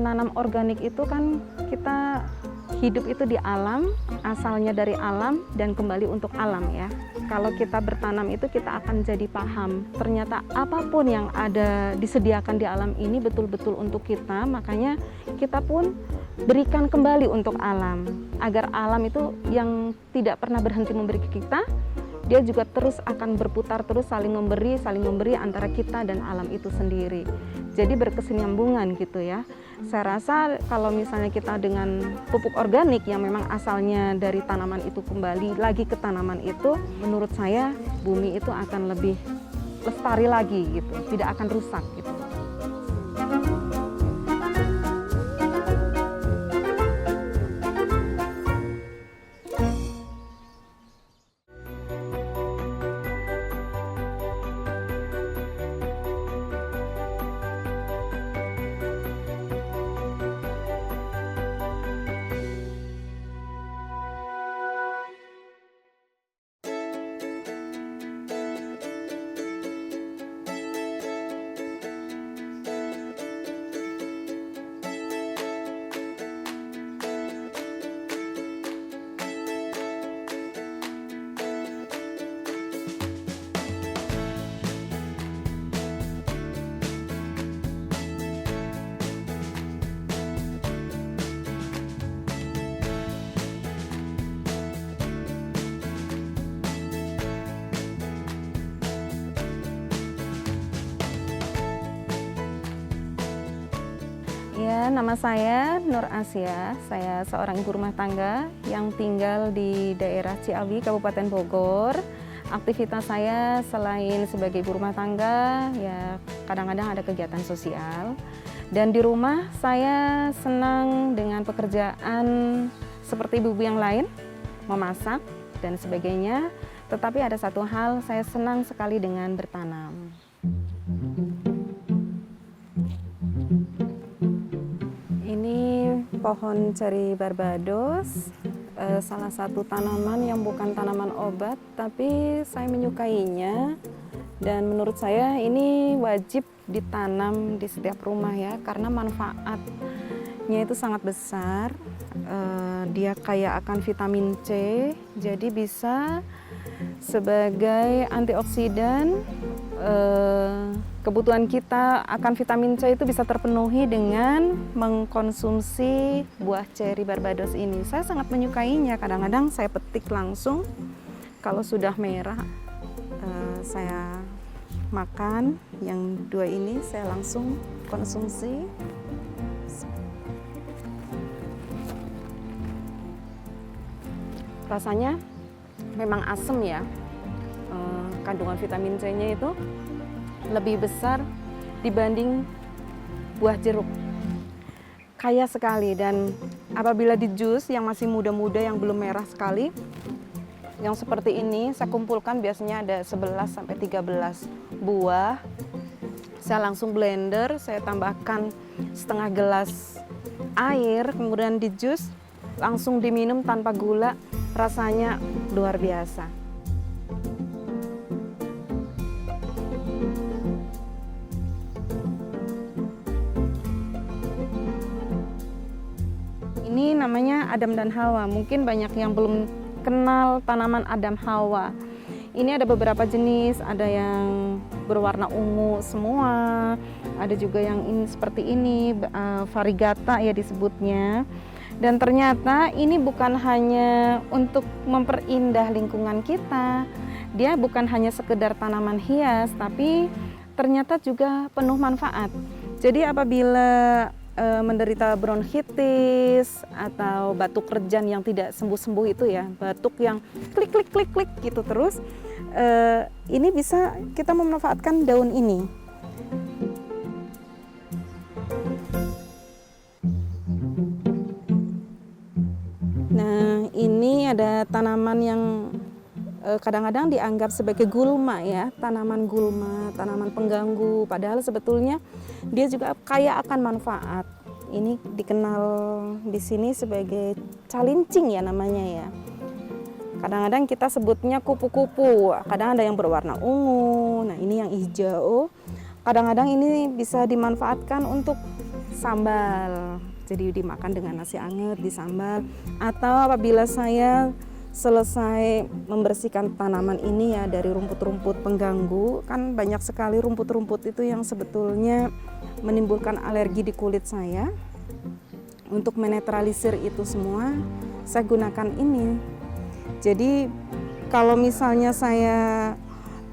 menanam organik itu kan kita hidup itu di alam, asalnya dari alam dan kembali untuk alam ya. Kalau kita bertanam itu kita akan jadi paham, ternyata apapun yang ada disediakan di alam ini betul-betul untuk kita, makanya kita pun berikan kembali untuk alam, agar alam itu yang tidak pernah berhenti memberi ke kita, dia juga terus akan berputar terus saling memberi antara kita dan alam itu sendiri. Jadi berkesinambungan gitu ya. Saya rasa kalau misalnya kita dengan pupuk organik yang memang asalnya dari tanaman itu kembali lagi ke tanaman itu, menurut saya bumi itu akan lebih lestari lagi gitu, tidak akan rusak gitu. Ya, nama saya Nur Asia. Saya seorang ibu rumah tangga yang tinggal di daerah Ciawi, Kabupaten Bogor. Aktivitas saya selain sebagai ibu rumah tangga, ya kadang-kadang ada kegiatan sosial. Dan di rumah saya senang dengan pekerjaan seperti ibu-ibu yang lain, memasak dan sebagainya. Tetapi ada satu hal, saya senang sekali dengan bertanam. Ini pohon ceri Barbados, salah satu tanaman yang bukan tanaman obat, tapi saya menyukainya. Dan menurut saya ini wajib ditanam di setiap rumah ya, karena manfaatnya itu sangat besar. Dia kaya akan vitamin C, jadi bisa sebagai antioksidan. Kebutuhan kita akan vitamin C itu bisa terpenuhi dengan mengkonsumsi buah ceri Barbados ini. Saya sangat menyukainya, kadang-kadang saya petik langsung. Kalau sudah merah, saya makan. Yang dua ini saya langsung konsumsi. Rasanya memang asam ya. Kandungan vitamin C-nya itu lebih besar dibanding buah jeruk. Kaya sekali, dan apabila di jus yang masih muda-muda yang belum merah sekali, yang seperti ini saya kumpulkan biasanya ada 11 sampai 13 buah. Saya langsung blender, saya tambahkan setengah gelas air, kemudian di jus langsung diminum tanpa gula. Rasanya luar biasa. Ini namanya Adam dan Hawa. Mungkin banyak yang belum kenal tanaman Adam Hawa. Ini ada beberapa jenis, ada yang berwarna ungu semua, ada juga yang ini seperti ini, variegata ya disebutnya. Dan ternyata ini bukan hanya untuk memperindah lingkungan kita, dia bukan hanya sekedar tanaman hias, tapi ternyata juga penuh manfaat. Jadi apabila menderita bronkitis atau batuk rejan yang tidak sembuh-sembuh itu ya, batuk yang klik gitu terus, ini bisa kita memanfaatkan daun ini. Nah, ini ada tanaman yang kadang-kadang dianggap sebagai gulma ya, tanaman gulma, tanaman pengganggu, padahal sebetulnya dia juga kaya akan manfaat. Ini dikenal di sini sebagai calincing ya namanya ya. Kadang-kadang kita sebutnya kupu-kupu, kadang ada yang berwarna ungu, nah ini yang hijau. Kadang-kadang ini bisa dimanfaatkan untuk sambal. Jadi dimakan dengan nasi anget di sambal. Atau apabila saya selesai membersihkan tanaman ini ya dari rumput-rumput pengganggu, kan banyak sekali rumput-rumput itu yang sebetulnya menimbulkan alergi di kulit saya. Untuk menetralisir itu semua, saya gunakan ini. Jadi kalau misalnya saya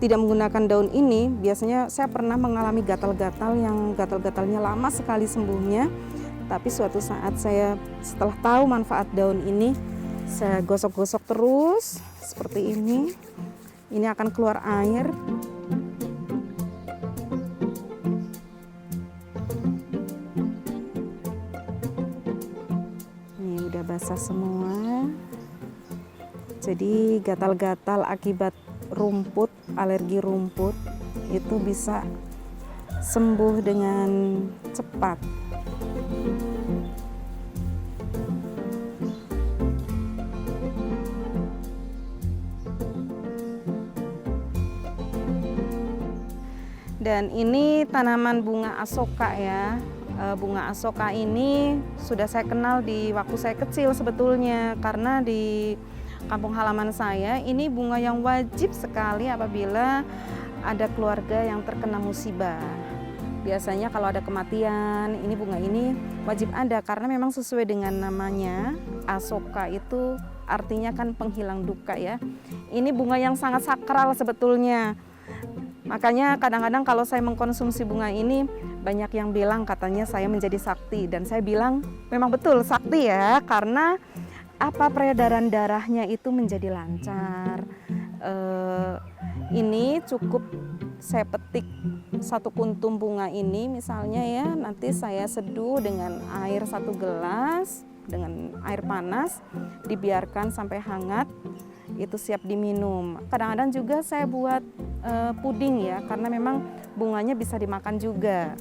tidak menggunakan daun ini, biasanya saya pernah mengalami gatal-gatal yang gatal-gatalnya lama sekali sembuhnya. Tapi suatu saat saya setelah tahu manfaat daun ini, saya gosok-gosok terus seperti ini. Ini akan keluar air. Ini udah basah semua. Jadi gatal-gatal akibat rumput, alergi rumput itu bisa sembuh dengan cepat. Dan ini tanaman bunga asoka ya. Bunga asoka ini sudah saya kenal di waktu saya kecil sebetulnya, karena di kampung halaman saya ini bunga yang wajib sekali apabila ada keluarga yang terkena musibah. Biasanya kalau ada kematian, ini bunga ini wajib ada karena memang sesuai dengan namanya. Asoka itu artinya kan penghilang duka ya. Ini bunga yang sangat sakral sebetulnya. Makanya kadang-kadang kalau saya mengkonsumsi bunga ini, banyak yang bilang katanya saya menjadi sakti, dan saya bilang memang betul sakti ya, karena peredaran darahnya itu menjadi lancar. Ini cukup saya petik satu kuntum bunga ini misalnya ya, nanti saya seduh dengan air 1 gelas dengan air panas, dibiarkan sampai hangat, itu siap diminum. Kadang-kadang juga saya buat puding ya, karena memang bunganya bisa dimakan juga.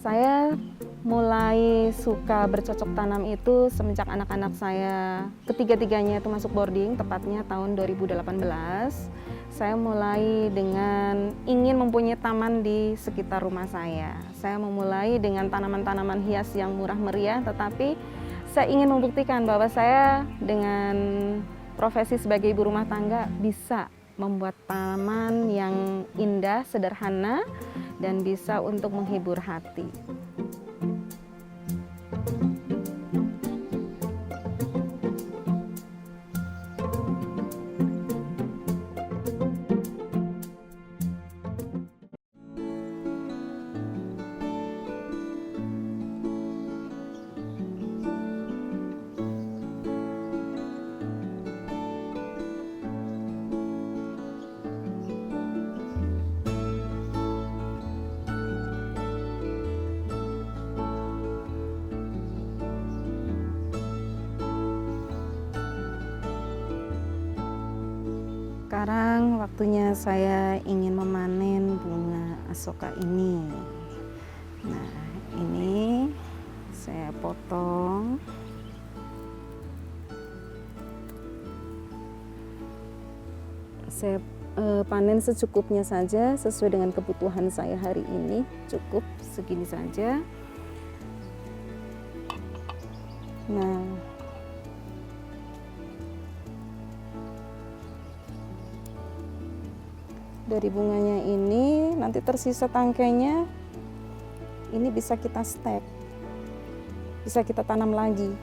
Saya mulai suka bercocok tanam itu semenjak anak-anak saya ketiga-tiganya itu masuk boarding, tepatnya tahun 2018. Saya mulai dengan ingin mempunyai taman di sekitar rumah saya. Saya memulai dengan tanaman-tanaman hias yang murah meriah, tetapi saya ingin membuktikan bahwa saya dengan profesi sebagai ibu rumah tangga bisa membuat tanaman yang indah, sederhana, dan bisa untuk menghibur hati. Sekarang waktunya saya ingin memanen bunga asoka ini. Nah, ini saya potong. Saya panen secukupnya saja sesuai dengan kebutuhan saya hari ini. Cukup segini saja. Nah, dari bunganya ini nanti tersisa tangkainya, ini bisa kita stek, bisa kita tanam lagi.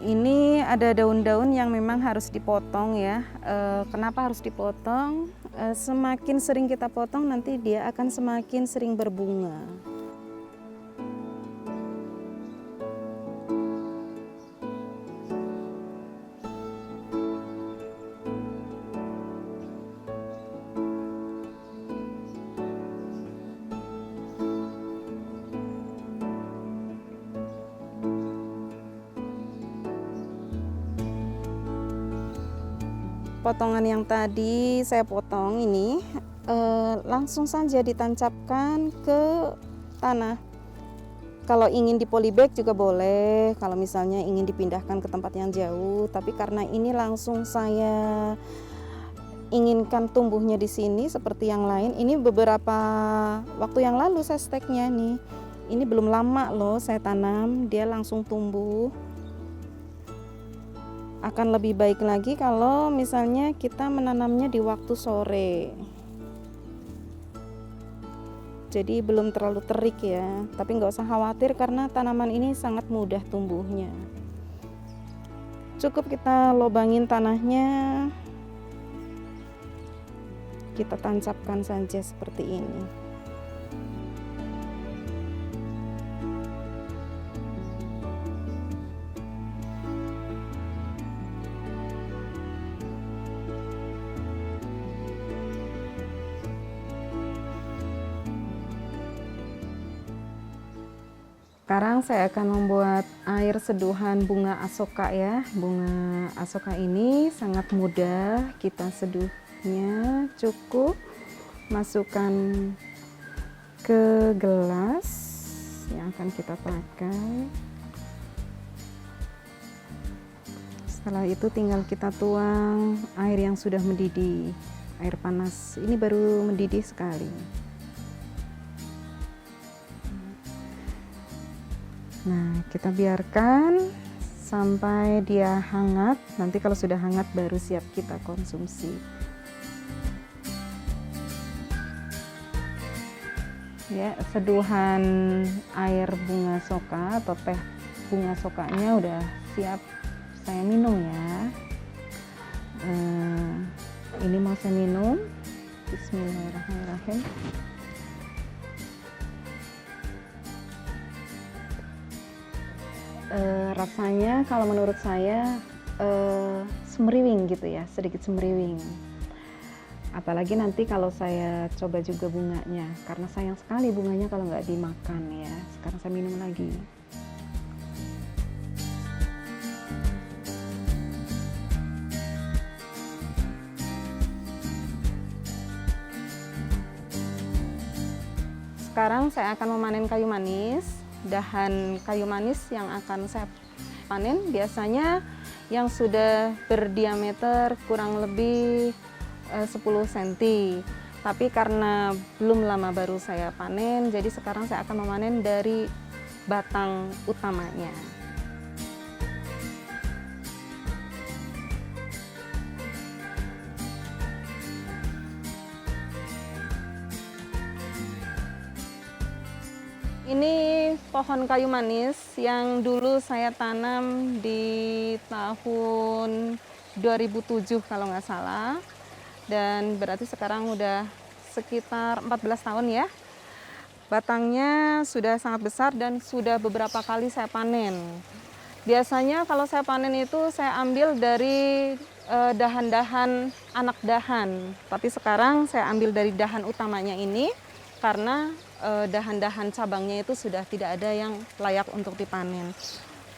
Ini ada daun-daun yang memang harus dipotong ya. Kenapa harus dipotong? Semakin sering kita potong nanti dia akan semakin sering berbunga. potongan yang tadi saya potong ini langsung saja ditancapkan ke tanah. Kalau ingin di polybag juga boleh, kalau misalnya ingin dipindahkan ke tempat yang jauh, tapi karena ini langsung saya inginkan tumbuhnya di sini seperti yang lain. Ini beberapa waktu yang lalu saya steknya nih. Ini belum lama loh saya tanam, dia langsung tumbuh. Akan lebih baik lagi kalau misalnya kita menanamnya di waktu sore. Jadi belum terlalu terik ya, tapi nggak usah khawatir karena tanaman ini sangat mudah tumbuhnya. Cukup kita lobangin tanahnya, kita tancapkan saja seperti ini. Sekarang saya akan membuat air seduhan bunga asoka ya. Bunga asoka ini sangat mudah kita seduhnya, cukup masukkan ke gelas yang akan kita pakai. Setelah itu tinggal kita tuang air yang sudah mendidih, air panas. Ini baru mendidih sekali. Nah, kita biarkan sampai dia hangat. Nanti kalau sudah hangat baru siap kita konsumsi. Ya, seduhan air bunga soka atau teh bunga sokanya udah siap saya minum ya. Ini mau saya minum. Bismillahirrahmanirrahim. Rasanya kalau menurut saya semeriwing gitu ya, sedikit semeriwing. Apalagi nanti kalau saya coba juga bunganya, karena sayang sekali bunganya kalau nggak dimakan ya. Sekarang saya minum lagi. Sekarang saya akan memanen kayu manis. Dahan kayu manis yang akan saya panen biasanya yang sudah berdiameter kurang lebih 10 cm. Tapi karena belum lama baru saya panen, jadi sekarang saya akan memanen dari batang utamanya. Ini pohon kayu manis yang dulu saya tanam di tahun 2007 kalau nggak salah. Dan berarti sekarang udah sekitar 14 tahun ya. Batangnya sudah sangat besar dan sudah beberapa kali saya panen. Biasanya kalau saya panen itu saya ambil dari dahan-dahan anak dahan. Tapi sekarang saya ambil dari dahan utamanya ini karena dahan-dahan cabangnya itu sudah tidak ada yang layak untuk dipanen.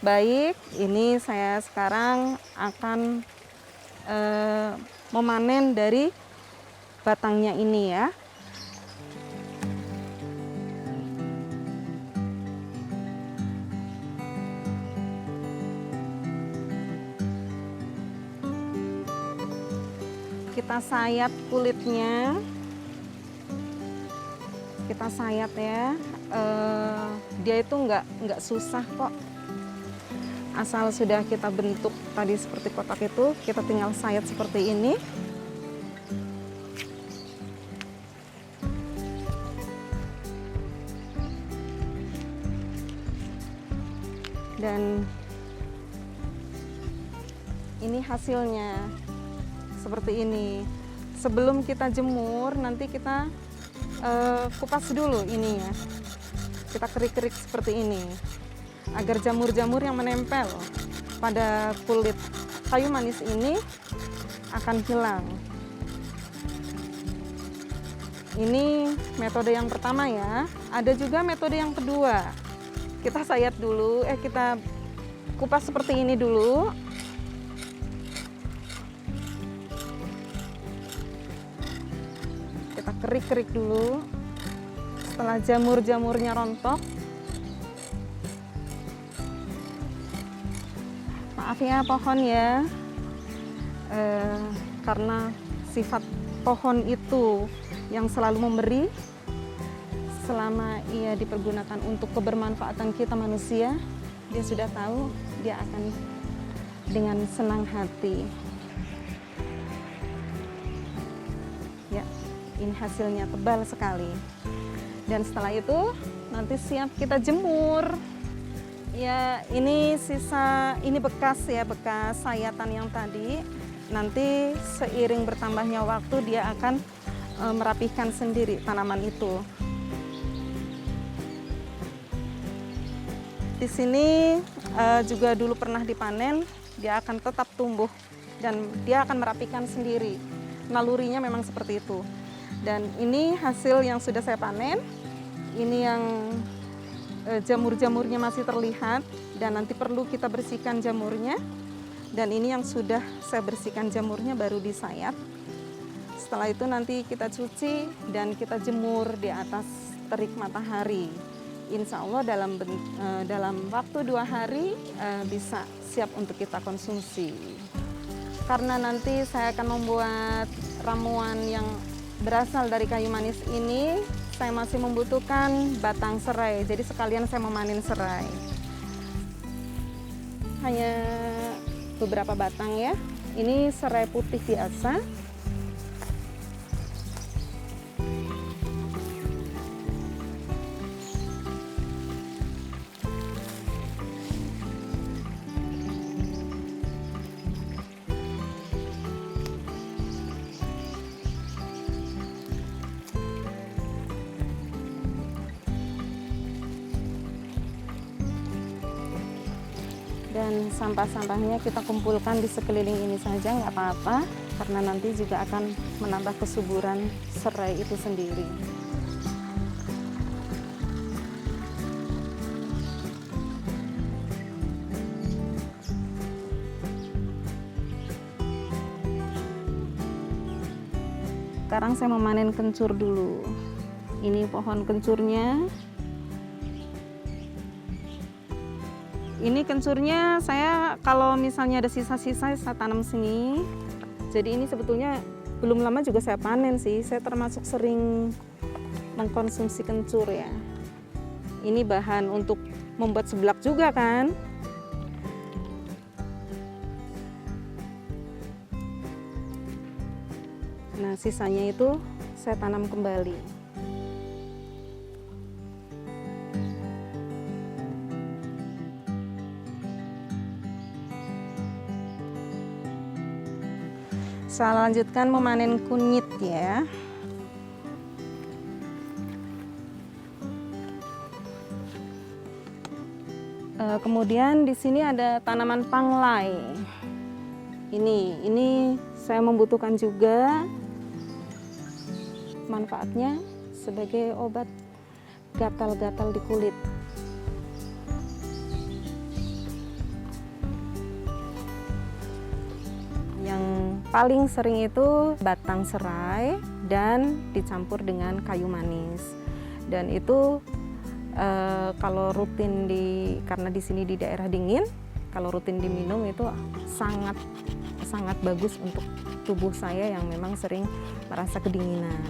Baik, ini saya sekarang akan memanen dari batangnya ini ya. Kita sayat kulitnya. Kita sayat ya, dia itu nggak susah kok. Asal sudah kita bentuk tadi seperti kotak itu, kita tinggal sayat seperti ini. Dan ini hasilnya seperti ini. Sebelum kita jemur, nanti kita kupas dulu ini ya, kita kerik-kerik seperti ini agar jamur-jamur yang menempel pada kulit kayu manis ini akan hilang. Ini metode yang pertama ya. Ada juga metode yang kedua. Kita sayat dulu, kita kupas seperti ini dulu. kerik-kerik dulu. Setelah jamur-jamurnya rontok, maaf ya pohon ya, karena sifat pohon itu yang selalu memberi. Selama ia dipergunakan untuk kebermanfaatan kita manusia, dia sudah tahu, dia akan dengan senang hati. Ya, ini hasilnya tebal sekali. Dan setelah itu nanti siap kita jemur. Ya, ini sisa, ini bekas ya, bekas sayatan yang tadi. Nanti seiring bertambahnya waktu dia akan merapihkan sendiri tanaman itu. Di sini juga dulu pernah dipanen, dia akan tetap tumbuh dan dia akan merapikan sendiri. Nalurinya memang seperti itu. Dan ini hasil yang sudah saya panen. Ini yang jamur-jamurnya masih terlihat dan nanti perlu kita bersihkan jamurnya. Dan ini yang sudah saya bersihkan jamurnya baru disayat. Setelah itu nanti kita cuci dan kita jemur di atas terik matahari. Insya Allah dalam waktu 2 hari bisa siap untuk kita konsumsi. Karena nanti saya akan membuat ramuan yang berasal dari kayu manis ini, saya masih membutuhkan batang serai. Jadi sekalian saya memanen serai. Hanya beberapa batang ya. Ini serai putih biasa. Dan sampah-sampahnya kita kumpulkan di sekeliling ini saja, nggak apa-apa, karena nanti juga akan menambah kesuburan serai itu sendiri. Sekarang saya memanen kencur dulu. Ini pohon kencurnya. Ini kencurnya saya kalau misalnya ada sisa-sisa saya tanam sini. Jadi ini sebetulnya belum lama juga saya panen sih. Saya termasuk sering mengkonsumsi kencur ya. Ini bahan untuk membuat seblak juga kan. Nah, sisanya itu saya tanam kembali. Saya lanjutkan memanen kunyit ya. Kemudian di sini ada tanaman panglai. Ini saya membutuhkan juga. Manfaatnya sebagai obat gatal-gatal di kulit. Yang paling sering itu batang serai dan dicampur dengan kayu manis. Dan itu kalau rutin karena di sini di daerah dingin, kalau rutin diminum itu sangat bagus untuk tubuh saya yang memang sering merasa kedinginan.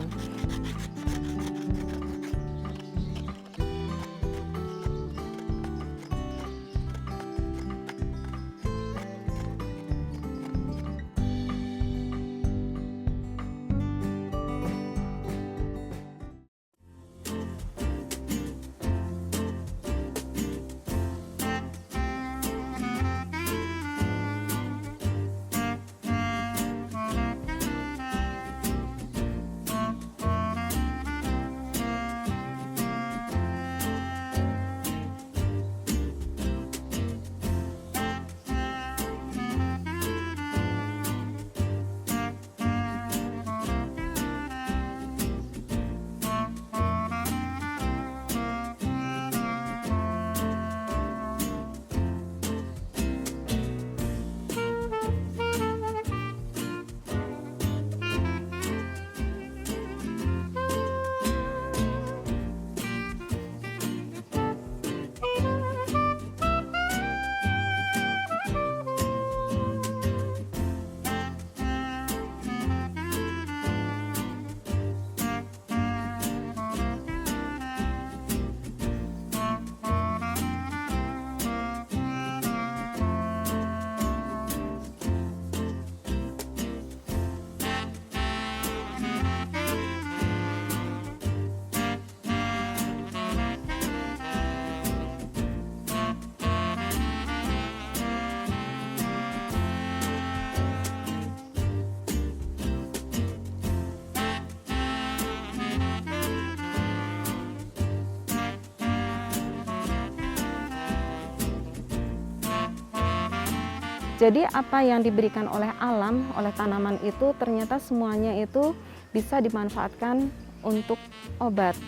Jadi apa yang diberikan oleh alam, oleh tanaman itu ternyata semuanya itu bisa dimanfaatkan untuk obat.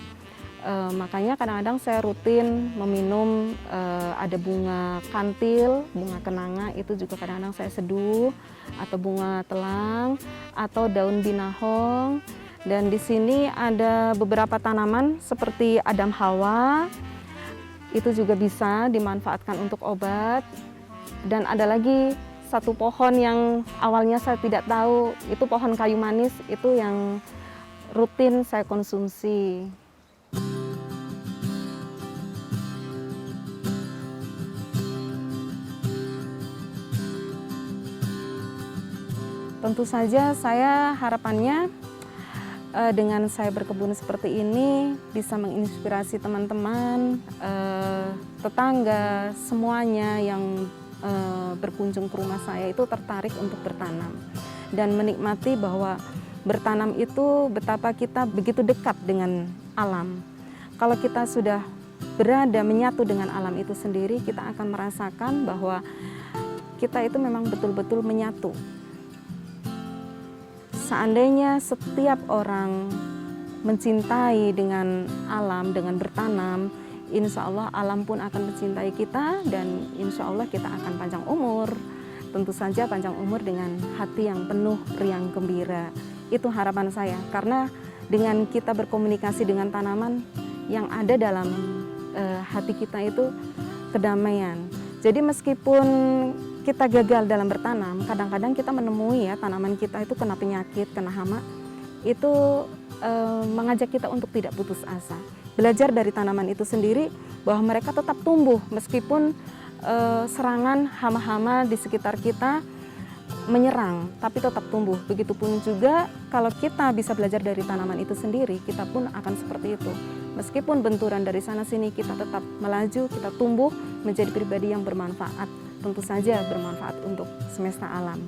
Makanya kadang-kadang saya rutin meminum, ada bunga kantil, bunga kenanga itu juga kadang-kadang saya seduh, atau bunga telang, atau daun binahong. Dan di sini ada beberapa tanaman seperti Adam Hawa, itu juga bisa dimanfaatkan untuk obat. Dan ada lagi satu pohon yang awalnya saya tidak tahu, itu pohon kayu manis, itu yang rutin saya konsumsi. Tentu saja saya harapannya dengan saya berkebun seperti ini bisa menginspirasi teman-teman, tetangga, semuanya yang berkunjung ke rumah saya itu tertarik untuk bertanam dan menikmati bahwa bertanam itu betapa kita begitu dekat dengan alam. Kalau kita sudah berada menyatu dengan alam itu sendiri, kita akan merasakan bahwa kita itu memang betul-betul menyatu. Seandainya setiap orang mencintai dengan alam, dengan bertanam, insya Allah alam pun akan mencintai kita dan insya Allah kita akan panjang umur. Tentu saja panjang umur dengan hati yang penuh riang gembira. Itu harapan saya, karena dengan kita berkomunikasi dengan tanaman yang ada dalam hati kita itu kedamaian. Jadi meskipun kita gagal dalam bertanam, kadang-kadang kita menemui ya tanaman kita itu kena penyakit, kena hama, itu mengajak kita untuk tidak putus asa. Belajar dari tanaman itu sendiri bahwa mereka tetap tumbuh meskipun serangan hama-hama di sekitar kita menyerang, tapi tetap tumbuh. Begitupun juga kalau kita bisa belajar dari tanaman itu sendiri, kita pun akan seperti itu. Meskipun benturan dari sana-sini, kita tetap melaju, kita tumbuh menjadi pribadi yang bermanfaat. Tentu saja bermanfaat untuk semesta alam.